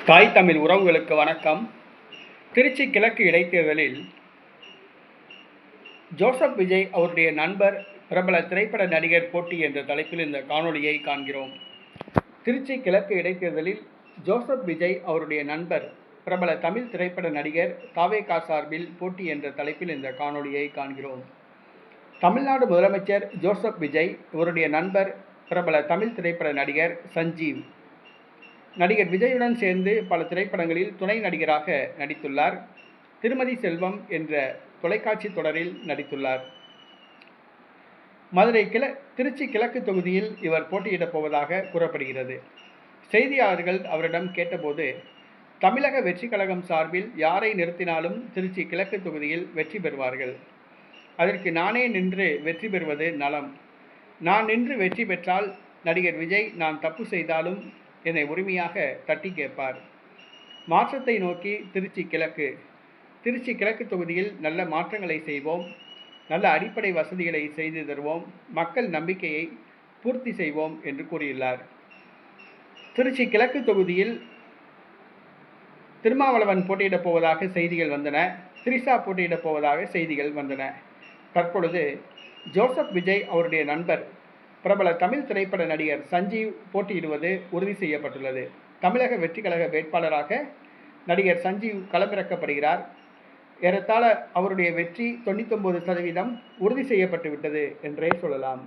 தாய் தமிழ் உறவுகளுக்கு வணக்கம். திருச்சி கிழக்கு இடைத்தேர்தலில் ஜோசப் விஜய் அவருடைய நண்பர் பிரபல திரைப்பட நடிகர் போட்டி என்ற தலைப்பில் இந்த காணொளியை காண்கிறோம். திருச்சி கிழக்கு இடைத்தேர்தலில் ஜோசப் விஜய் அவருடைய நண்பர் பிரபல தமிழ் திரைப்பட நடிகர் தாவேகா சார்பில் போட்டி என்ற தலைப்பில் இந்த காணொளியை காண்கிறோம். தமிழ்நாடு முதலமைச்சர் ஜோசப் விஜய் இவருடைய நண்பர் பிரபல தமிழ் திரைப்பட நடிகர் சஞ்சீவ். நடிகர் விஜயுடன் சேர்ந்து பல திரைப்படங்களில் துணை நடிகராக நடித்துள்ளார். திருமதி செல்வம் என்ற தொலைக்காட்சி தொடரில் நடித்துள்ளார். திருச்சி கிழக்கு தொகுதியில் இவர் போட்டியிடப் போவதாக கூறப்படுகிறது. செய்தியாளர்கள் அவரிடம் கேட்டபோது, தமிழக வெற்றி கழகம் சார்பில் யாரை நிறுத்தினாலும் திருச்சி கிழக்கு தொகுதியில் வெற்றி பெறுவார்கள். அதற்கு நானே நின்று வெற்றி பெறுவது நலம். நான் நின்று வெற்றி பெற்றால் நடிகர் விஜய் நான் தப்பு செய்தாலும் என்னை உரிமையாக தட்டி கேட்பார். மாற்றத்தை நோக்கி திருச்சி கிழக்கு தொகுதியில் நல்ல மாற்றங்களை செய்வோம். நல்ல அடிப்படை வசதிகளை செய்து தருவோம். மக்கள் நம்பிக்கையை பூர்த்தி செய்வோம் என்று கூறியுள்ளார். திருச்சி கிழக்கு தொகுதியில் திருமாவளவன் போட்டியிடப் போவதாக செய்திகள் வந்தன. திரிஷா போட்டியிடப் போவதாக செய்திகள் வந்தன. தற்பொழுது ஜோசப் விஜய் அவருடைய நண்பர் பிரபல தமிழ் திரைப்பட நடிகர் சஞ்சீவ் போட்டியிடுவது உறுதி செய்யப்பட்டுள்ளது. தமிழக வெற்றி கழக வேட்பாளராக நடிகர் சஞ்சீவ் களமிறக்கப்படுகிறார். ஏறத்தாழ அவருடைய வெற்றி 99% உறுதி செய்யப்பட்டு விட்டது என்றே சொல்லலாம்.